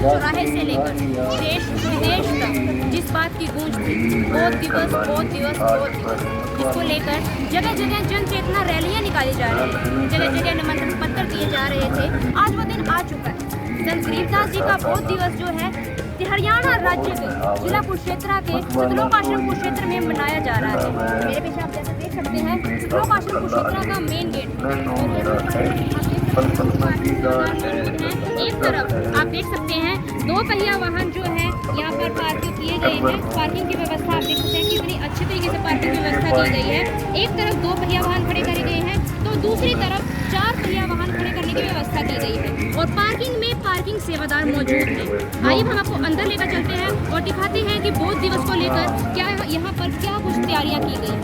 चौराहे से लेकर देश विदेश तक जिस बात की गूंज थी, बहुत दिवस बहुत दिवस बहुत दिवस, जिसको लेकर जगह जगह जन चेतना रैलियां निकाली जा रही है, जगह जगह निमंत्रण पत्र दिए जा रहे थे। आज वो दिन आ चुका है। संत गरीबदास जी का बहुत दिवस जो है हरियाणा राज्य के जिला कुरुक्षेत्र के सतलोक आश्रम कुरुक्षेत्र में मनाया जा रहा है। मेरे पीछे आप जैसे देख सकते हैं सतलोक आश्रम कुरुक्षेत्र का मेन गेट एक तरफ आप देख सकते हैं 2 पहिया वाहन जो है यहाँ पर पार्किंग किए गए हैं। पार्किंग की व्यवस्था आप देख सकते हैं कितनी अच्छी तरीके से पार्किंग की व्यवस्था की गई है। एक तरफ 2 पहिया वाहन खड़े करे गए हैं तो दूसरी तरफ 4 पहिया वाहन खड़े करने की व्यवस्था की गई है और पार्किंग में पार्किंग सेवादार मौजूद है। आइए हम आपको अंदर लेकर चलते हैं और दिखाते हैं कि बौद्ध दिवस को लेकर क्या यहाँ पर क्या कुछ तैयारियां की गई हैं।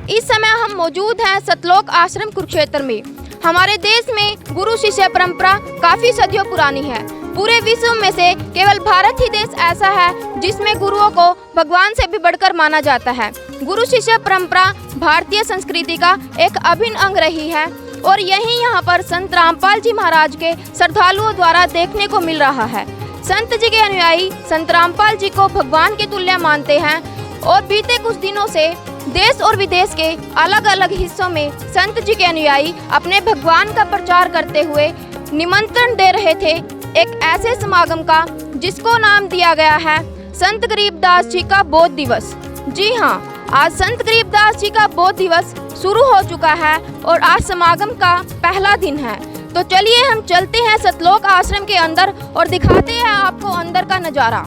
इस समय हम मौजूद हैं सतलोक आश्रम कुरुक्षेत्र में। हमारे देश में गुरु शिष्य परंपरा काफी सदियों पुरानी है। पूरे विश्व में से केवल भारत ही देश ऐसा है जिसमें गुरुओं को भगवान से भी बढ़कर माना जाता है। गुरु शिष्य परंपरा भारतीय संस्कृति का एक अभिन्न अंग रही है और यही यहाँ पर संत रामपाल जी महाराज के श्रद्धालुओं द्वारा देखने को मिल रहा है। संत जी के अनुयायी संत रामपाल जी को भगवान के तुल्य मानते हैं और बीते कुछ दिनों से देश और विदेश के अलग अलग हिस्सों में संत जी के अनुयायी अपने भगवान का प्रचार करते हुए निमंत्रण दे रहे थे एक ऐसे समागम का जिसको नाम दिया गया है संत गरीबदास जी का बौद्ध दिवस। जी हाँ, आज संत गरीबदास जी का बौद्ध दिवस शुरू हो चुका है और आज समागम का पहला दिन है। तो चलिए हम चलते हैं सतलोक आश्रम के अंदर और दिखाते हैं आपको अंदर का नज़ारा।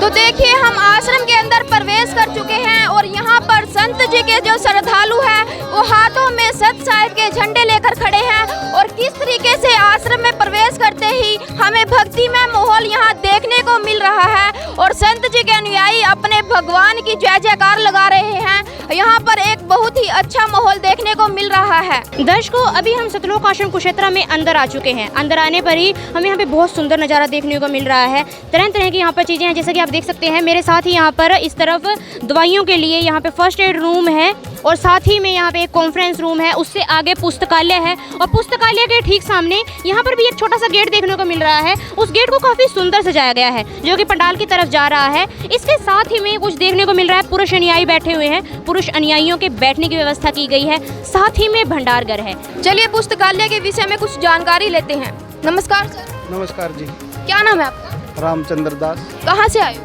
तो देखिए हम आश्रम के अंदर प्रवेश कर चुके हैं और यहाँ पर संत जी के जो श्रद्धालु हैं वो हाथों में सत साहिब के झंडे लेकर खड़े हैं और किस तरीके से आश्रम में प्रवेश करते ही हमें भक्तिमय माहौल यहाँ देखने को मिल रहा है और संत जी के अनुयायी अपने भगवान की जय जयकार लगा रहे हैं। यहाँ पर एक बहुत ही अच्छा माहौल देखने को मिल रहा है। दर्शकों, अभी हम सतलोक आश्रम कुरुक्षेत्र में अंदर आ चुके हैं। अंदर आने पर ही हमें यहाँ पे बहुत सुंदर नज़ारा देखने को मिल रहा है। तरह तरह की यहाँ पर चीज़ें हैं, जैसा कि आप देख सकते हैं मेरे साथ ही यहाँ पर इस तरफ दवाइयों के लिए यहाँ पे फर्स्ट एड रूम है और साथ ही में यहाँ पे एक कॉन्फ्रेंस रूम है, उससे आगे पुस्तकालय है और पुस्तकालय के ठीक सामने यहाँ पर भी एक छोटा सा गेट देखने को मिल रहा है। उस गेट को काफ़ी सुंदर सजाया गया है जो कि पंडाल की तरफ जा रहा है। इसके साथ ही में कुछ देखने को मिल रहा है, पुरुष अनुयायी बैठे हुए हैं, पुरुष अनुयायियों के बैठने की व्यवस्था की गई है, साथ ही में भंडारघर है। चलिए पुस्तकालय के विषय में कुछ जानकारी लेते हैं। नमस्कार सर। नमस्कार जी। क्या नाम है आपका? रामचंद्र दास। कहाँ से आए हो?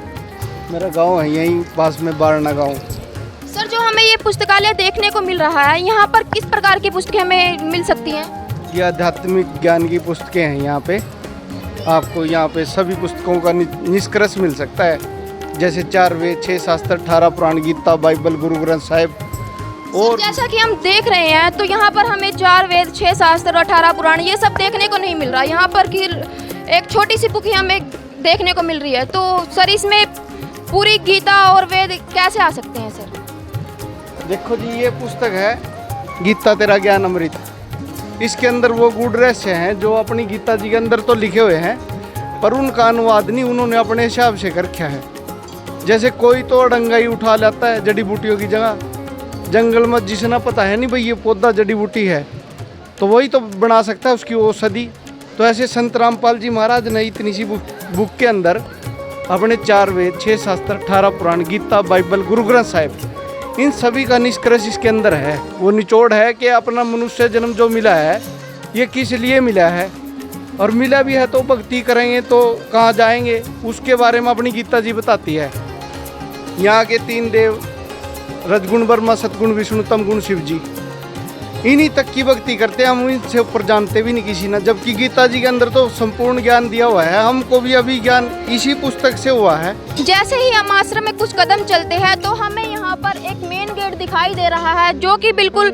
मेरा गांव है यहीं पास में बारना गांव। सर, जो हमें ये पुस्तकालय देखने को मिल रहा है यहाँ पर किस प्रकार की पुस्तकें हमें मिल सकती हैं? ये आध्यात्मिक ज्ञान की पुस्तकें हैं। यहाँ पे आपको यहाँ पे सभी पुस्तकों का निष्कर्ष मिल सकता है, जैसे 4 वेद, 6 शास्त्र, 18 पुराण, गीता, बाइबल, गुरु ग्रंथ साहिब। और जैसा कि हम देख रहे हैं तो यहाँ पर हमें 4 वेद, 6 शास्त्र, 18 पुराण ये सब देखने को नहीं मिल रहा। यहाँ पर की एक छोटी सी बुक हमें देखने को मिल रही है। तो सर, इसमें पूरी गीता और वेद कैसे आ सकते हैं सर? देखो जी, ये पुस्तक है गीता तेरा ज्ञान अमृत। इसके अंदर वो गूढ़ रहस्य हैं जो अपनी गीता जी के अंदर तो लिखे हुए हैं, पर उनका अनुवाद नहीं उन्होंने अपने हिसाब से कर रखा है। जैसे कोई तो अड़ंगाई उठा लाता है जड़ी बूटियों की जगह, जंगल में जिसे ना पता है नहीं भाई ये पौधा जड़ी बूटी है, तो वही तो बना सकता है उसकी औषधि। तो ऐसे संत रामपाल जी महाराज ने इतनी सी बुक के अंदर अपने 4 वेद, 6 शास्त्र, 18 पुराण, गीता, बाइबल, गुरु ग्रंथ साहिब, इन सभी का निष्कर्ष इसके अंदर है। वो निचोड़ है कि अपना मनुष्य जन्म जो मिला है ये किस लिए मिला है, और मिला भी है तो भक्ति करेंगे तो कहाँ जाएंगे, उसके बारे में अपनी गीता जी बताती है। यहाँ के 3 देव, रजगुण ब्रह्मा, सतगुण विष्णु, तम गुण शिव जी, इन्हीं तक की भक्ति करते हैं। हम इनसे ऊपर जानते भी नहीं किसी ना, जबकि गीता जी के अंदर तो संपूर्ण ज्ञान दिया हुआ है। हमको भी अभी ज्ञान इसी पुस्तक से हुआ है। जैसे ही हम आश्रम में कुछ कदम चलते हैं तो हमें यहाँ पर एक मेन गेट दिखाई दे रहा है जो कि बिल्कुल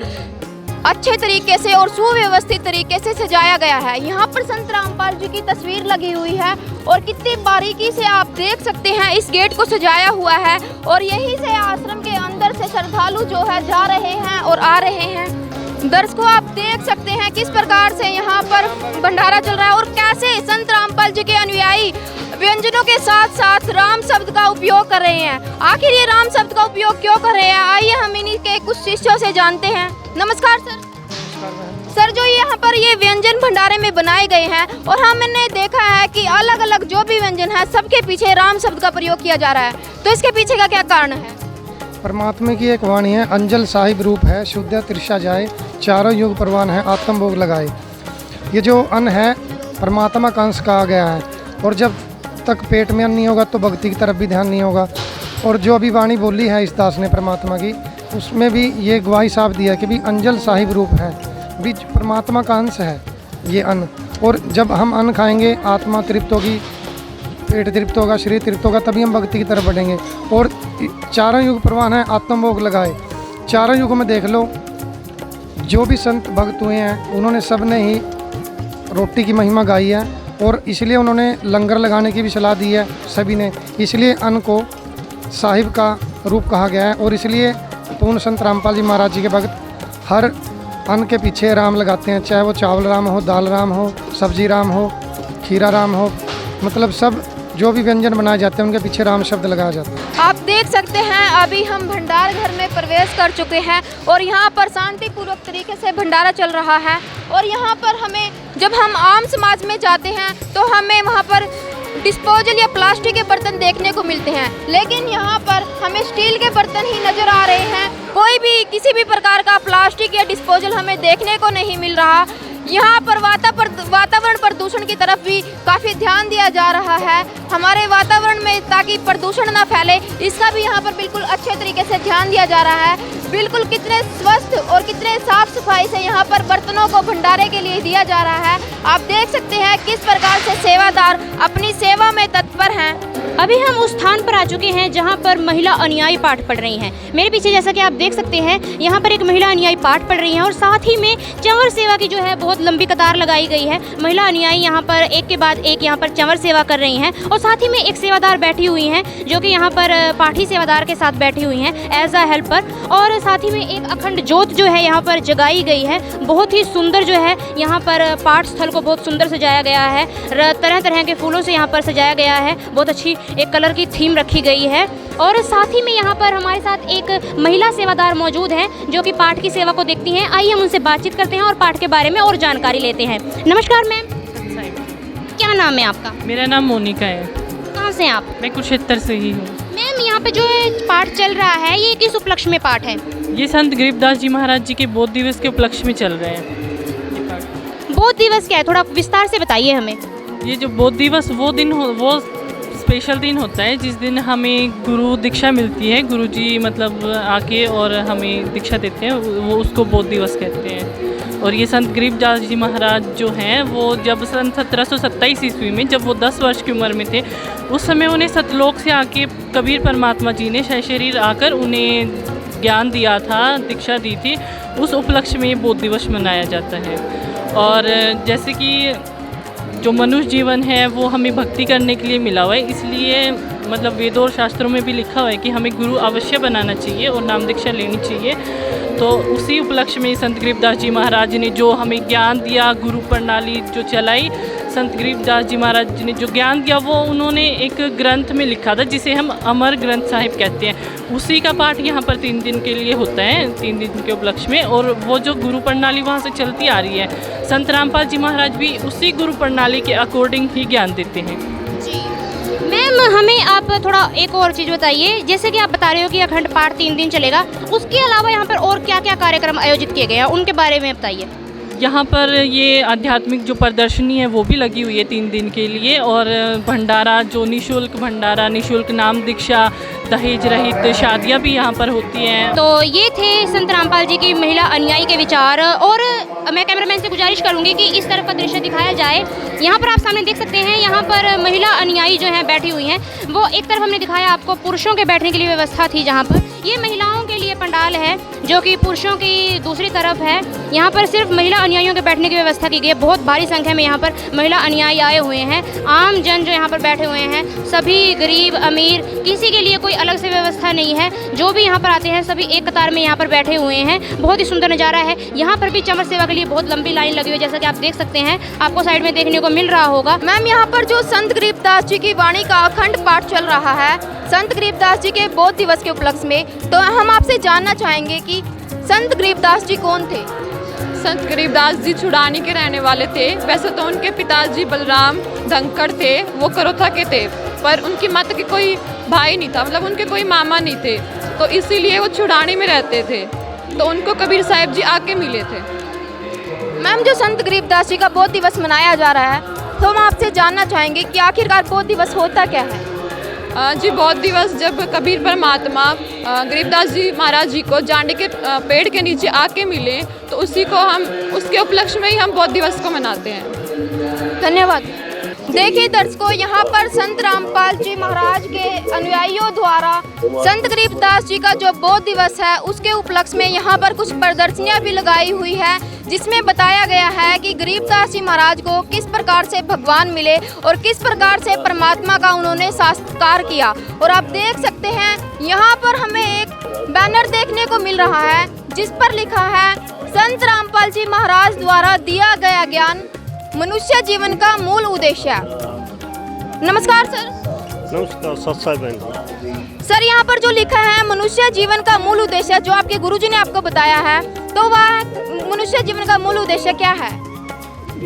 अच्छे तरीके से और सुव्यवस्थित तरीके से सजाया गया है। यहाँ पर संत रामपाल जी की तस्वीर लगी हुई है और कितनी बारीकी से आप देख सकते हैं इस गेट को सजाया हुआ है। और यहीं से आश्रम के अंदर से श्रद्धालु जो है जा रहे हैं और आ रहे हैं। दर्शकों, आप देख सकते हैं किस प्रकार से यहाँ पर भंडारा चल रहा है और कैसे संत रामपाल जी के अनुयायी व्यंजनों के साथ साथ राम शब्द का उपयोग कर रहे हैं। आखिर ये राम शब्द का उपयोग क्यों कर रहे हैं, आइए हम इन्हीं के कुछ शिष्यों से जानते हैं। नमस्कार सर। सर, जो यहाँ पर ये व्यंजन भंडारे में बनाए गए हैं और हमने देखा है कि अलग अलग जो भी व्यंजन है सबके पीछे राम शब्द का प्रयोग किया जा रहा है, तो इसके पीछे का क्या कारण है? परमात्मा की एक वाणी है, अंजल साहिब रूप है, शुद्ध त्रिषा जाए, चारों युग परवान है, आत्म भोग लगाए। ये जो अन्न है परमात्मा का अंश कहा गया है, और जब तक पेट में अन्न नहीं होगा तो भक्ति की तरफ भी ध्यान नहीं होगा। और जो अभी वाणी बोली है इस दास ने परमात्मा की, उसमें भी ये गवाही साफ दिया कि भी अंजल साहिब रूप है, भी परमात्मा का अंश है ये अन्न। और जब हम अन्न खाएंगे आत्मा तृप्त होगी, पेट तृप्त होगा, शरीर तृप्त होगा, तभी हम भक्ति की तरफ बढ़ेंगे। और चारों युग प्रवान है, आत्म भोग लगाए। चारों युग में देख लो जो भी संत भक्त हुए हैं उन्होंने सब ने ही रोटी की महिमा गाई है, और इसलिए उन्होंने लंगर लगाने की भी सलाह दी है सभी ने। इसलिए अन्न को साहिब का रूप कहा गया है, और इसलिए पूर्ण संत रामपाल जी महाराज जी के भक्त हर अन्न के पीछे राम लगाते हैं, चाहे वो चावल राम हो, दाल राम हो, सब्जी राम हो, खीरा राम हो, मतलब सब जो भी व्यंजन बनाए जाते हैं उनके पीछे राम शब्द लगाया जाता है। आप देख सकते हैं अभी हम भंडार घर में प्रवेश कर चुके हैं और यहाँ पर शांतिपूर्वक तरीके से भंडारा चल रहा है। और यहाँ पर हमें जब हम आम समाज में जाते हैं तो हमें वहाँ पर डिस्पोजल या प्लास्टिक के बर्तन देखने को मिलते हैं, लेकिन यहाँ पर हमें स्टील के बर्तन ही नज़र आ रहे हैं। कोई भी किसी भी प्रकार का प्लास्टिक या डिस्पोजल हमें देखने को नहीं मिल रहा। यहाँ पर वातावरण प्रदूषण की तरफ भी काफ़ी ध्यान दिया जा रहा है हमारे वातावरण में, ताकि प्रदूषण ना फैले, इसका भी यहाँ पर बिल्कुल अच्छे तरीके से ध्यान दिया जा रहा है। बिल्कुल कितने स्वस्थ और कितने साफ सफाई से यहाँ पर बर्तनों को भंडारे के लिए दिया जा रहा है। आप देख सकते हैं किस प्रकार से सेवादार अपनी सेवा में तत्पर हैं। अभी हम उस स्थान पर आ चुके हैं जहां पर महिला अनुयायी पाठ पढ़ रही हैं। मेरे पीछे जैसा कि आप देख सकते हैं यहाँ पर एक महिला अनुयायी पाठ पढ़ रही हैं, और साथ ही में चंवर सेवा की जो है बहुत लंबी कतार लगाई गई है। महिला अनुयायी यहाँ पर एक के बाद एक यहाँ पर चंवर सेवा कर रही हैं, और साथ ही में एक सेवादार बैठी हुई हैं जो कि यहाँ पर पाठी सेवादार के साथ बैठी हुई हैं एज अ हेल्पर। और साथ ही में एक अखंड ज्योत जो है यहाँ पर जगाई गई है। बहुत ही सुंदर जो है यहाँ पर पाठ स्थल को बहुत सुंदर सजाया गया है, तरह तरह के फूलों से यहाँ पर सजाया गया है, बहुत अच्छी एक कलर की थीम रखी गई है। और साथ ही में यहाँ पर हमारे साथ एक महिला सेवादार मौजूद हैं जो कि पाठ की सेवा को देखती हैं। आइए हम उनसे बातचीत करते हैं और पाठ के बारे में और जानकारी लेते हैं। नमस्कार मैम, क्या नाम है आपका? मेरा नाम मोनिका है। कहाँ से हैं आप? मैं कुरुक्षेत्र से ही हूँ। मैम, यहाँ पे जो पाठ चल रहा है ये किस उपलक्ष्य में पाठ है? ये संत गरीबदास जी महाराज जी के बौद्ध दिवस के उपलक्ष्य में चल रहे हैं। बौद्ध दिवस क्या है, थोड़ा विस्तार से बताइए हमें। ये जो बौद्ध दिवस वो स्पेशल दिन होता है जिस दिन हमें गुरु दीक्षा मिलती है। गुरु जी मतलब आके और हमें दीक्षा देते हैं, वो उसको बौद्ध दिवस कहते हैं। और ये संत गरीबदास जी महाराज जो हैं वो जब सन 1727 ईस्वी में जब वो 10 वर्ष की उम्र में थे, उस समय उन्हें सतलोक से आके कबीर परमात्मा जी ने शरीर आकर उन्हें ज्ञान दिया था, दीक्षा दी थी। उस उपलक्ष्य में ये बौद्ध दिवस मनाया जाता है। और जैसे कि जो मनुष्य जीवन है वो हमें भक्ति करने के लिए मिला हुआ है, इसलिए मतलब वेदों और शास्त्रों में भी लिखा हुआ है कि हमें गुरु अवश्य बनाना चाहिए और नाम दीक्षा लेनी चाहिए। तो उसी उपलक्ष्य में संत गरीबदास जी महाराज ने जो हमें ज्ञान दिया, गुरु प्रणाली जो चलाई, संत गरीबदास जी महाराज जी ने जो ज्ञान दिया वो उन्होंने एक ग्रंथ में लिखा था जिसे हम अमर ग्रंथ साहिब कहते हैं। उसी का पाठ यहाँ पर 3 दिन के लिए होता है, 3 दिन के उपलक्ष्य में। और वो जो गुरु प्रणाली वहाँ से चलती आ रही है, संत रामपाल जी महाराज भी उसी गुरु प्रणाली के अकॉर्डिंग ही ज्ञान देते हैं। जी मैम, हमें आप थोड़ा एक और चीज़ बताइए। जैसे कि आप बता रहे हो कि अखंड पाठ 3 दिन चलेगा, उसके अलावा यहाँ पर और क्या क्या कार्यक्रम आयोजित किए गए हैं उनके बारे में बताइए। यहाँ पर ये आध्यात्मिक जो प्रदर्शनी है वो भी लगी हुई है 3 दिन के लिए। और भंडारा जो निःशुल्क भंडारा, निःशुल्क नाम दीक्षा, दहेज रहित शादियाँ भी यहाँ पर होती हैं। तो ये थे संत रामपाल जी की महिला अनुयायी के विचार। और मैं कैमरामैन से गुजारिश करूंगी कि इस तरफ का दृश्य दिखाया जाए। यहाँ पर आप सामने देख सकते हैं, यहाँ पर महिला अनुयायी जो हैं बैठी हुई हैं। वो एक तरफ हमने दिखाया आपको पुरुषों के बैठने के लिए व्यवस्था थी, जहाँ पर ये महिलाओं के लिए पंडाल है जो कि पुरुषों की दूसरी तरफ है। यहाँ पर सिर्फ महिला अनुयायियों के बैठने की व्यवस्था की गई है। बहुत भारी संख्या में यहाँ पर महिला अनुयायी आए हुए हैं। आम जन जो यहाँ पर बैठे हुए हैं, सभी गरीब अमीर, किसी के लिए कोई अलग से व्यवस्था नहीं है। जो भी यहाँ पर आते हैं सभी एक कतार में यहाँ पर बैठे हुए हैं। बहुत ही सुंदर नज़ारा है। यहाँ पर भी चमर सेवा के लिए बहुत लंबी लाइन लगी हुई है, जैसा कि आप देख सकते हैं, आपको साइड में देखने को मिल रहा होगा। मैम, यहाँ पर जो संत गरीबदास जी की वाणी का अखंड पाठ चल रहा है संत गरीबदास जी के बौद्ध दिवस के उपलक्ष्य में, तो हम आपसे जानना चाहेंगे कि संत गरीबदास जी कौन थे? संत गरीबदास जी छुड़ानी के रहने वाले थे। वैसे तो उनके पिताजी बलराम धनखड़ थे, वो करोथा के थे, पर उनकी माता के कोई भाई नहीं था, मतलब उनके कोई मामा नहीं थे, तो इसीलिए वो छुड़ानी में रहते थे। तो उनको कबीर साहिब जी आके मिले थे। मैम, जो संत गरीबदास जी का बौद्ध दिवस मनाया जा रहा है, तो हम आपसे जानना चाहेंगे कि आखिरकार बौद्ध दिवस होता क्या है? जी, बौद्ध दिवस जब कबीर परमात्मा गरीबदास जी महाराज जी को जांडे के पेड़ के नीचे आके मिले, तो उसी को हम उसके उपलक्ष्य में ही हम बौद्ध दिवस को मनाते हैं। धन्यवाद। देखिए दर्शकों, यहाँ पर संत रामपाल जी महाराज के अनुयायियों द्वारा संत गरीबदास जी का जो बौद्ध दिवस है उसके उपलक्ष्य में यहाँ पर कुछ प्रदर्शनियाँ भी लगाई हुई है, जिसमें बताया गया है कि गरीबदास जी महाराज को किस प्रकार से भगवान मिले और किस प्रकार से परमात्मा का उन्होंने साक्षात्कार किया। और आप देख सकते हैं यहाँ पर हमें एक बैनर देखने को मिल रहा है जिस पर लिखा है संत रामपाल जी महाराज द्वारा दिया गया ज्ञान मनुष्य जीवन का मूल उद्देश्य। नमस्कार सर। नमस्कार सत्साई बहन। सर, यहाँ पर जो लिखा है मनुष्य जीवन का मूल उद्देश्य, जो आपके गुरुजी ने आपको बताया है, तो वह मनुष्य जीवन का मूल उद्देश्य क्या है?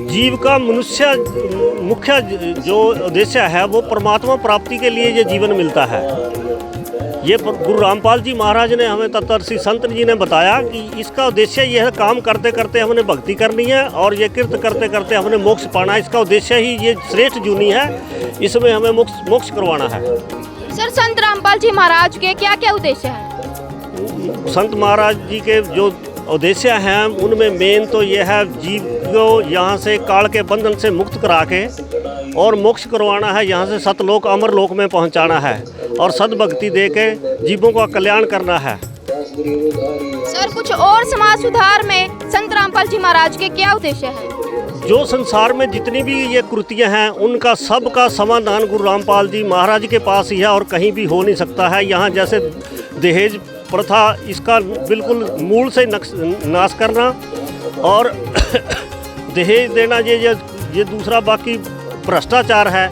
जीव का मनुष्य मुख्य जो उद्देश्य है वो परमात्मा प्राप्ति के लिए ये जीवन मिलता है। ये गुरु रामपाल जी महाराज ने हमें तत्वदर्शी संत जी ने बताया कि इसका उद्देश्य यह है, काम करते करते हमने भक्ति करनी है और ये कृत करते करते हमने मोक्ष पाना है। इसका उद्देश्य ही ये श्रेष्ठ जूनी है, इसमें हमें मोक्ष करवाना है। सर, संत रामपाल जी महाराज के क्या क्या उद्देश्य हैं? संत महाराज जी के जो उद्देश्य हैं उनमें मेन तो यह है जीव को यहाँ से काल के बंधन से मुक्त करा के और मोक्ष करवाना है, यहाँ से सतलोक अमर लोक में पहुँचाना है और सद्भक्ति दे के जीवों का कल्याण करना है। सर, कुछ और समाज सुधार में संत रामपाल जी महाराज के क्या उद्देश्य हैं? जो संसार में जितनी भी ये कृतियाँ हैं उनका सबका समाधान गुरु रामपाल जी महाराज के पास ही है और कहीं भी हो नहीं सकता है। यहाँ जैसे दहेज प्रथा, इसका बिल्कुल मूल से नाश करना और दहेज देना ये दूसरा बाकी भ्रष्टाचार है।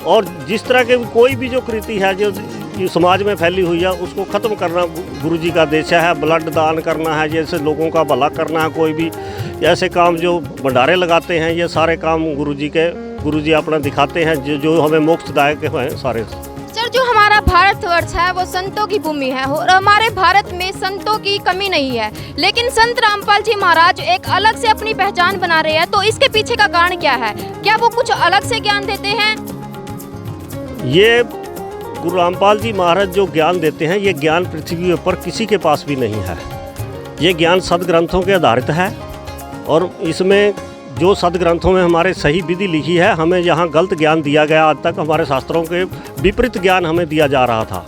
और जिस तरह के कोई भी जो कृति है जो समाज में फैली हुई है उसको ख़त्म करना गुरुजी का उद्देश्य है। ब्लड दान करना है, जैसे लोगों का भला करना है, कोई भी ऐसे काम जो भंडारे लगाते हैं, ये सारे काम गुरुजी अपना दिखाते हैं जो हमें मोक्षदायक हैं सारे। सर, जो हमारा भारतवर्ष है वो संतों की भूमि है और हमारे भारत में संतों की कमी नहीं है, लेकिन संत रामपाल जी महाराज एक अलग से अपनी पहचान बना रहे हैं, तो इसके पीछे का कारण क्या है? क्या वो कुछ अलग से ज्ञान देते हैं? ये गुरु रामपाल जी महाराज जो ज्ञान देते हैं ये ज्ञान पृथ्वी पर किसी के पास भी नहीं है। ये ज्ञान सदग्रंथों के आधारित है और इसमें जो सदग्रंथों में हमारे सही विधि लिखी है, हमें यहाँ गलत ज्ञान दिया गया। आज तक हमारे शास्त्रों के विपरीत ज्ञान हमें दिया जा रहा था।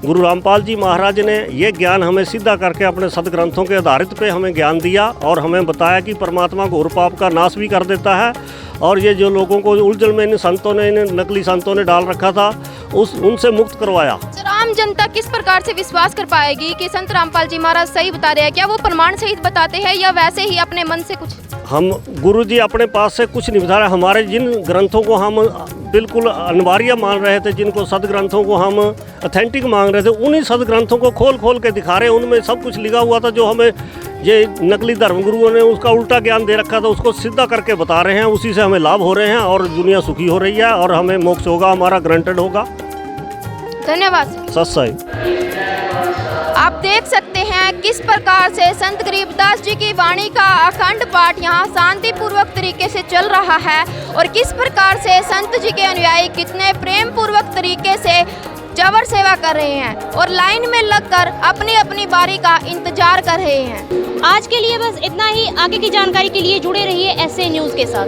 गुरु रामपाल जी महाराज ने ये ज्ञान हमें सीधा करके अपने सदग्रंथों के आधारित पे हमें ज्ञान दिया और हमें बताया कि परमात्मा घोर पाप का नाश भी कर देता है। और ये जो लोगों को उलझन में इन संतों ने, इन नकली संतों ने डाल रखा था, उनसे मुक्त करवाया। सर, आम जनता किस प्रकार से विश्वास कर पाएगी कि संत रामपाल जी महाराज सही बता रहे हैं? क्या वो प्रमाण सहित बताते हैं या वैसे ही अपने मन से कुछ? हम गुरुजी अपने पास से कुछ नहीं बता रहे। हमारे जिन ग्रंथों को हम बिल्कुल अनिवार्य मान रहे थे, जिनको सदग्रंथों को हम ऑथेंटिक मांग रहे थे, उन्हीं सदग्रंथों को खोल के दिखा रहे हैं। उनमें सब कुछ लिखा हुआ था जो हमें ये नकली धर्मगुरुओं ने उसका उल्टा ज्ञान दे रखा था, उसको सीधा करके बता रहे हैं। उसी से हमें लाभ हो रहे हैं और दुनिया सुखी हो रही है और हमें मोक्ष होगा, हमारा ग्रांटेड होगा। धन्यवाद। सत्सई। आप देख सकते हैं किस प्रकार से संत गरीबदास जी की वाणी का अखंड पाठ यहाँ शांतिपूर्वक तरीके से चल रहा है और किस प्रकार से संत जी के अनुयायी कितने प्रेम पूर्वक तरीके से चवर सेवा कर रहे हैं और लाइन में लगकर अपनी अपनी बारी का इंतजार कर रहे हैं। आज के लिए बस इतना ही। आगे की जानकारी के लिए जुड़े रहिए एसए न्यूज़ के साथ।